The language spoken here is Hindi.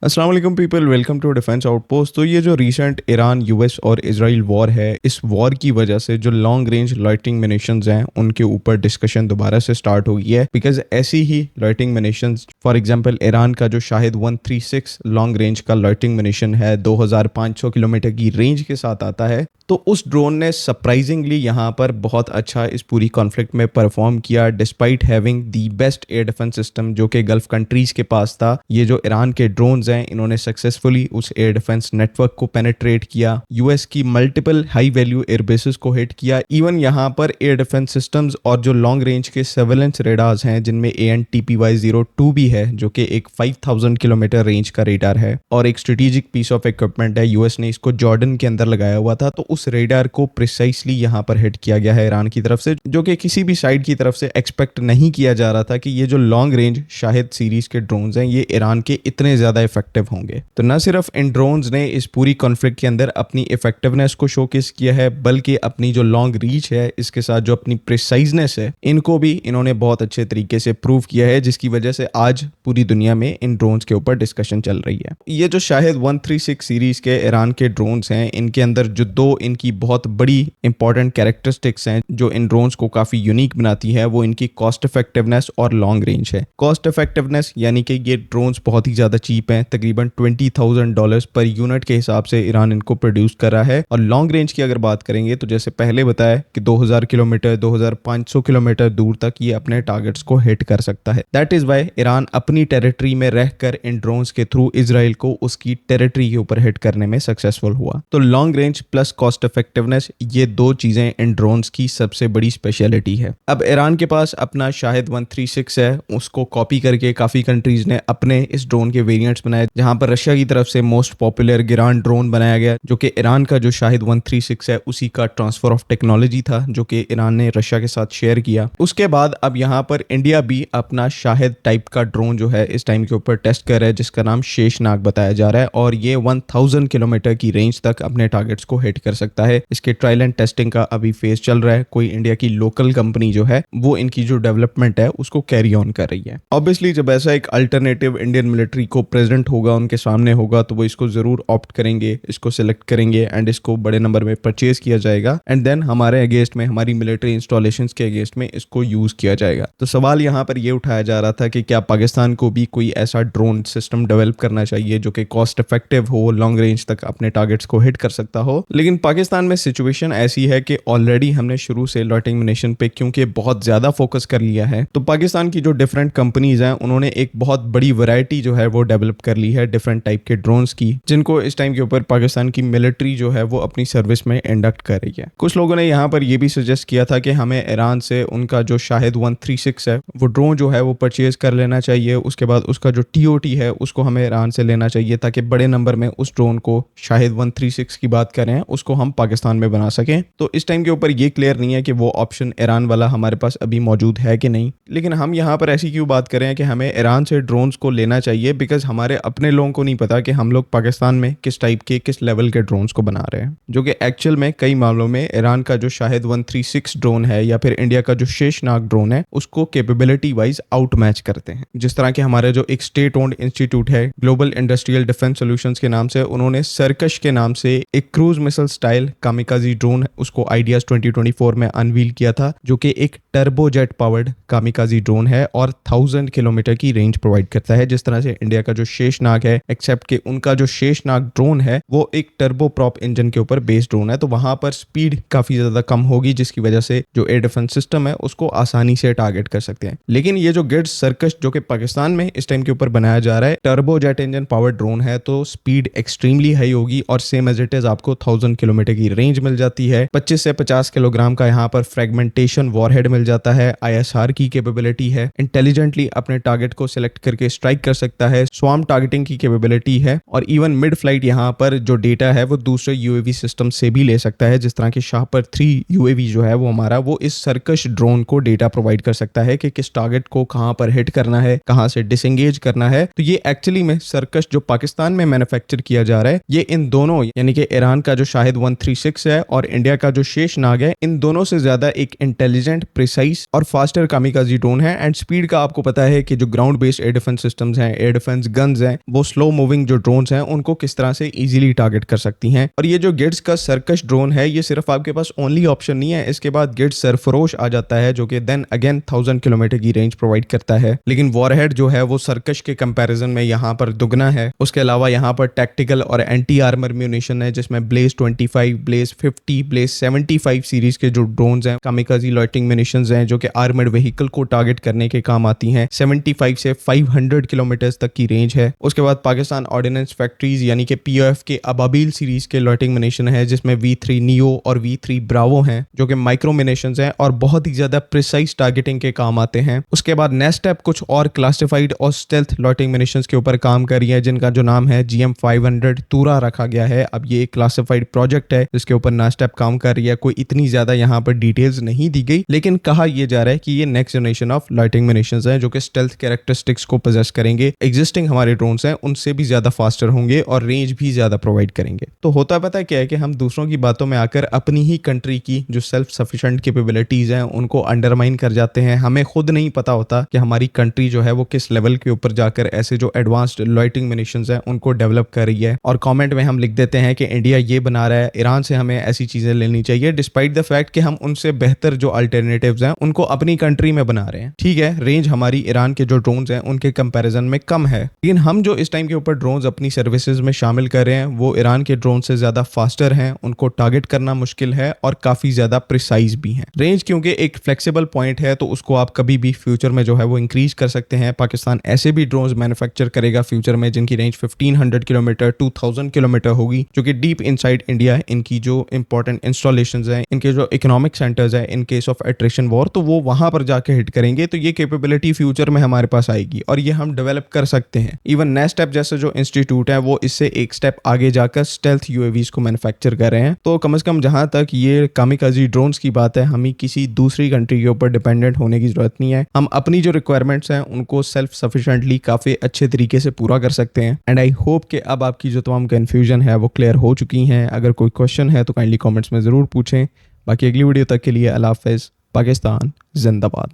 अस्सलाम वालेकुम people, welcome to defence outpost. तो ये जो रीसेंट ईरान यूएस और इजराइल वॉर है, इस वॉर की वजह से जो लॉन्ग रेंज लाइटिंग मिनेशंस हैं उनके ऊपर डिस्कशन दोबारा से स्टार्ट हो गई है। बिकॉज ऐसी ही लाइटिंग मिनेशंस, फॉर एग्जांपल ईरान का जो शाहिद 136 लॉन्ग रेंज का लाइटिंग मिनेशन है 2500 किलोमीटर की रेंज के साथ आता है, तो उस ड्रोन ने सरप्राइजिंगली यहाँ पर बहुत अच्छा इस पूरी कॉन्फ्लिक्ट में परफॉर्म किया despite having the best air defence system जो कि गल्फ कंट्रीज के पास था। ये जो ईरान के ड्रोन्स हैं, इन्होंने सक्सेसफुली उस एयर डिफेंस नेटवर्क को पेनिट्रेट किया, यूएस की multiple high value air bases को हिट किया। इवन यहाँ पर एयर डिफेंस सिस्टम्स और जो लॉन्ग रेंज के सर्वेलेंस रेडार्स हैं, जिनमें AN/TPY-02 भी है जो कि एक 5000 किलोमीटर रेंज का रेडार है और एक स्ट्रेटेजिक पीस ऑफ इक्विपमेंट है। यूएस ने इसको जॉर्डन के अंदर लगाया हुआ था, तो उस रेडार को प्रिसाइसली यहाँ पर हिट किया गया है ईरान की तरफ से, जो कि किसी भी साइड की तरफ से एक्सपेक्ट नहीं किया जा रहा था कि ये जो लॉन्ग रेंज शाहिद सीरीज के ड्रोन्स हैं ये ईरान के इतने ज्यादा इफेक्टिव होंगे। तो न सिर्फ इन ड्रोन्स ने इस पूरी कॉन्फ्लिक्ट के अंदर अपनी इफेक्टिवनेस को शोकेस किया है, बल्कि अपनी जो लॉन्ग रीच है इसके साथ जो अपनी प्रिसाइजनेस है, इनको भी इन्होंने बहुत अच्छे तरीके से प्रूव किया है, जिसकी वजह से आज पूरी दुनिया में इन ड्रोन्स के ऊपर डिस्कशन चल रही है। ये जो शाहिद 136 सीरीज के ईरान के ड्रोन्स हैं, इनके अंदर जो दो इनकी बहुत बड़ी इंपॉर्टेंट कैरेक्टरिस्टिक्स हैं जो इन ड्रोन्स को काफी यूनिक बनाती है, वो इनकी कॉस्ट इफेक्टिवनेस और लॉन्ग रेंज है। कॉस्ट इफेक्टिवनेस यानी कि ये ड्रोन्स बहुत ही ज्यादा चीप हैं, तकरीबन $20,000 पर यूनिट के हिसाब से ईरान इनको प्रोड्यूस कर रहा है। और लॉन्ग रेंज की अगर बात करेंगे तो जैसे पहले बताया कि 2000 किलोमीटर 2500 किलोमीटर दूर तक ये अपने टारगेट्स को हिट कर सकता है। दैट इज वाई ईरान अपनी टेरिटरी में रहकर इन ड्रोन्स के थ्रू इजराइल को उसकी टेरिटरी के ऊपर हिट करने में सक्सेसफुल हुआ। तो long range plus cost effectiveness, ये दो चीजें इन ड्रोन्स की सबसे बड़ी स्पेशलिटी है। अब ईरान के पास अपना शाहिद 136 है, उसको कॉपी करके काफी कंट्रीज ने अपने इस ड्रोन के वेरिएंट्स बनाए, जहां पर रशिया की तरफ से मोस्ट पॉपुलर गिरान ड्रोन बनाया गया, जो कि ईरान का जो शाहिद 136 है उसी का ट्रांसफर ऑफ टेक्नोलॉजी था, जो कि ईरान ने रशिया के साथ शेयर किया। उसके बाद अब यहाँ पर इंडिया भी अपना शाहिद टाइप का ड्रोन जो है इस टाइम के ऊपर टेस्ट कर रहा है, जिसका नाम शेषनाग बताया जा रहा है, और ये 1000 किलोमीटर की रेंज तक अपने टारगेट्स को हिट कर सकता है। इसके ट्रायल एंड टेस्टिंग का अभी फेज चल रहा है। कोई इंडिया की लोकल कंपनी जो है वो इनकी जो डेवलपमेंट है उसको कैरी ऑन कर रही है। ऑब्वियसली जब ऐसा एक अल्टरनेटिव इंडियन मिलिट्री को प्रेजेंट होगा, उनके सामने होगा, तो वो इसको जरूर ऑप्ट करेंगे, इसको सिलेक्ट करेंगे एंड इसको बड़े नंबर में परचेज किया जाएगा एंड देन हमारे अगेंस्ट में, हमारी मिलिट्री इंस्टॉलेशंस के अगेंस्ट में इसको यूज किया जाएगा। तो सवाल यहाँ पर ये उठाया जा रहा था कि क्या पाकिस्तान को भी कोई ऐसा ड्रोन सिस्टम डेवलप करना चाहिए जो कि कॉस्ट इफेक्टिव हो, लॉन्ग रेंज तक अपने टारगेट्स को हिट कर सकता हो। लेकिन पाकिस्तान में सिचुएशन ऐसी है कि ऑलरेडी हमने शुरू से लाइटिंग मिनेशन पे क्योंकि बहुत ज्यादा फोकस कर लिया है, तो पाकिस्तान की जो डिफरेंट कंपनीज हैं उन्होंने एक बहुत बड़ी वैरायटी जो है वो डेवलप कर ली है डिफरेंट टाइप के ड्रोन्स की, जिनको इस टाइम के ऊपर पाकिस्तान की मिलिट्री जो है वो अपनी सर्विस में इंडक्ट कर रही है। कुछ लोगों ने यहाँ पर ये भी सजेस्ट किया था कि हमें ईरान से उनका जो शाहिद 136 है वो ड्रोन जो है वो परचेज कर लेना चाहिए, उसके बाद उसका जो TOT है उसको हमें ईरान से लेना चाहिए, ताकि बड़े नंबर में उस ड्रोन को, शाहिद 136 की बात करें, उसको हम पाकिस्तान में बना सकें। तो इस टाइम के ऊपर ये क्लियर नहीं है कि वो ऑप्शन ईरान वाला हमारे पास अभी मौजूद है कि नहीं। लेकिन हम यहाँ पर ऐसी क्यों बात करें कि हमें ईरान से ड्रोन्स को लेना चाहिए, बिकॉज हमारे अपने लोगों को नहीं पता कि हम लोग पाकिस्तान में किस टाइप के, किस लेवल के ड्रोन्स को बना रहे हैं, जो कि एक्चुअल में कई मामलों में ईरान का जो शाहिद 136 ड्रोन है या फिर इंडिया का जो शेषनाग ड्रोन है उसको कैपेबिलिटी वाइज आउट मैच करते हैं। जिस तरह के हमारे जो एक स्टेट ओन्ड इंस्टीट्यूट है ग्लोबल इंडस्ट्रियल डिफेंस सॉल्यूशंस के नाम से, उन्होंने सर्कश के नाम से एक cruise missile style kamikaze drone उसको आइडियाज 2024 में अनवील किया था, जो कि एक टर्बोजेट पावर्ड कामिकाजी ड्रोन है और 1000 किलोमीटर की रेंज प्रोवाइड करता है। जिस तरह से इंडिया का जो शेषनाग है, एक्सेप्ट कि उनका जो शेषनाग ड्रोन है वो एक टर्बो प्रॉप इंजन के ऊपर बेस्ड ड्रोन है, तो वहां पर स्पीड काफी ज्यादा कम होगी, जिसकी वजह से जो एयर डिफेंस सिस्टम है उसको आसानी से टारगेट कर सकते हैं। लेकिन ये जो गिड्स सर्कस जो कि पाकिस्तान में इस टाइम के ऊपर बनाया जा रहा है, टर्बोजेट इंजन पावर्ड ड्रोन है, तो स्पीड एक्सट्रीमली हाई होगी और सेम एज इट इज आपको 1000 किलोमीटर की रेंज मिल जाती है। 25 से 50 किलोग्राम का यहाँ पर फ्रेगमेंटेशन वॉरहेड मिल जाता है, ISR की कैपेबिलिटी है, इंटेलिजेंटली अपने टारगेट को सिलेक्ट करके स्ट्राइक कर सकता है, स्वार्म टारगेटिंग की कैपेबिलिटी है, और इवन मिड फ्लाइट यहाँ पर जो डेटा है वो दूसरे UAV सिस्टम से भी ले सकता है। जिस तरह के शाहपर 3 UAV जो है वो हमारा, वो इस सर्कश ड्रोन को डेटा प्रोवाइड कर सकता है कि किस टारगेट को कहां पर हिट करना है, कहां से डिसएंगेज करना है। तो ये एक्चुअली में सर्कश जो पाकिस्तान में मैन्युफैक्चर किया जा रहा है, ये इन दोनों यानी कि ईरान का जो शाहिद 136 है और इंडिया का जो शेषनाग है, इन दोनों से ज्यादा एक इंटेलिजेंट, प्रिसाइज और फास्टर कामिकाजी ड्रोन है। एंड स्पीड का आपको पता है कि जो ground based air defence systems हैं, एयर डिफेंस गन्स हैं, वो स्लो मूविंग जो ड्रोन्स हैं उनको किस तरह से इजीली टारगेट कर सकती हैं। और ये जो गिट्स का सर्कस ड्रोन है, ये सिर्फ आपके पास ओनली ऑप्शन नहीं है, इसके बाद गिट्स सरफरोश आ जाता है जो कि देन अगेन 1000 किलोमीटर की रेंज प्रोवाइड करता है। लेकिन वॉरहेड जो है वो सर्कस के कंपैरिजन में यहाँ पर दुगना है। उसके अलावा यहाँ पर टैक्टिकल और एंटी आर्मर म्यूनिशन है, जिसमें ब्लेज 25, ब्लेज 50, ब्लेज 75 सीरीज के जो ड्रोन्स हैं, कामिकाजी लॉइटिंग म्यूनिशंस हैं जो कि आर्मर्ड व्हीकल को टारगेट करने के काम आती हैं। 75 से 500 किलोमीटर तक की रेंज है। उसके बाद पाकिस्तान ऑर्डिनेंस फैक्ट्रीज यानी कि पीओएफ के अबाबिल सीरीज के लॉइटिंग म्यूनिशन है, जिसमें V3 नियो और V3 ब्रावो हैं जो कि माइक्रो म्यूनिशंस हैं और बहुत ही ज्यादा प्रिसाइज टारगेटिंग के काम आते हैं। उसके बाद नेक्स्ट स्टेप कुछ और क्लासिफाइड और स्टेल्थ लॉइटिंग म्यूनिशंस के ऊपर काम कर रही है, जिनका जो नाम है GM500 तूरा रखा गया है। अब ये एक क्लासिफाइड प्रोजेक्ट है जिसके ऊपर नेक्स्ट स्टेप काम कर रही है। कोई इतनी ज्यादा यहाँ पर डिटेल्स नहीं दी गई, लेकिन कहा यह जा रहा है कि ये नेक्स्ट जनरेशन ऑफ लॉइटिंग म्यूनिशंस हैं जो कि स्टेल्थ कैरेक्टरिस्टिक्स को पोजेस करेंगे, एग्जिस्टिंग हमारे ड्रोन्स हैं उनसे भी ज्यादा फास्टर होंगे और रेंज भी ज्यादा प्रोवाइड करेंगे। तो होता पता क्या है कि हम दूसरों की बातों में आकर अपनी ही कंट्री की जो सेल्फ सफिशिएंट कैपेबिलिटीज हैं उनको अंडरमाइन कर जाते हैं। हमें खुद नहीं पता होता कि हमारी कंट्री जो है वो किस लेवल के ऊपर जाकर ऐसे जो एडवांस्ड लॉइटिंग म्यूनिशंस हैं उनको डेवलप कर रही है। और कमेंट में हम लिख देते हैं कि इंडिया ये बना रहा है, ईरान से हमें ऐसी चीजें लेनी चाहिए, डिस्पाइट द फैक्ट कि हम उनसे बेहतर जो अल्टरनेटिव्स हैं उनको अपनी कंट्री में बना रहे हैं। ठीक है, रेंज हमारी ईरान के जो ड्रोन्स हैं उनके कंपैरिजन में कम है, लेकिन हम जो इस टाइम के ऊपर ड्रोन्स अपनी सर्विसेज में शामिल कर रहे हैं वो ईरान के ड्रोन से ज्यादा फास्टर हैं, उनको टारगेट करना मुश्किल है और काफी ज्यादा प्रिसाइज भी हैं। रेंज क्योंकि एक फ्लेक्सिबल पॉइंट है तो उसको आप कभी भी फ्यूचर में जो है वो इंक्रीज कर सकते हैं। पाकिस्तान ऐसे भी ड्रोन्स मैन्युफैक्चर करेगा फ्यूचर में जिनकी रेंज 1500 किलोमीटर 2000 किलोमीटर होगी, जो कि डीप इनसाइड इंडिया इनकी जो इंपॉर्टेंट इंस्टॉलेशंस हैं, इनके जो इकोनॉमिक सेंटर्स हैं in case of attrition war, तो वो वहां पर जाके हिट करेंगे। तो ये कैपेबिलिटी फ्यूचर में हमारे पास आएगी और ये हम डेवलप कर सकते हैं। इवन नेक्स्ट स्टेप जैसे जो इंस्टीट्यूट है वो इससे एक स्टेप आगे जाकर स्टेल्थ यूएवीज को मैन्युफैक्चर कर रहे हैं। तो कम से कम जहां तक ये कामिकाजी ड्रोन्स की बात है, हमें किसी दूसरी कंट्री के ऊपर डिपेंडेंट होने की जरूरत नहीं है। हम अपनी जो रिक्वायरमेंट्स हैं उनको सेल्फ सफिशिएंटली काफी अच्छे तरीके से पूरा कर सकते हैं। एंड आई होप कि अब आपकी जो तमाम कंफ्यूजन है वो क्लियर हो चुकी हैं। अगर कोई क्वेश्चन है तो काइंडली कमेंट्स में जरूर पूछें। बाकी अगली वीडियो तक के लिए अल्लाह हाफिज़। पाकिस्तान जिंदाबाद।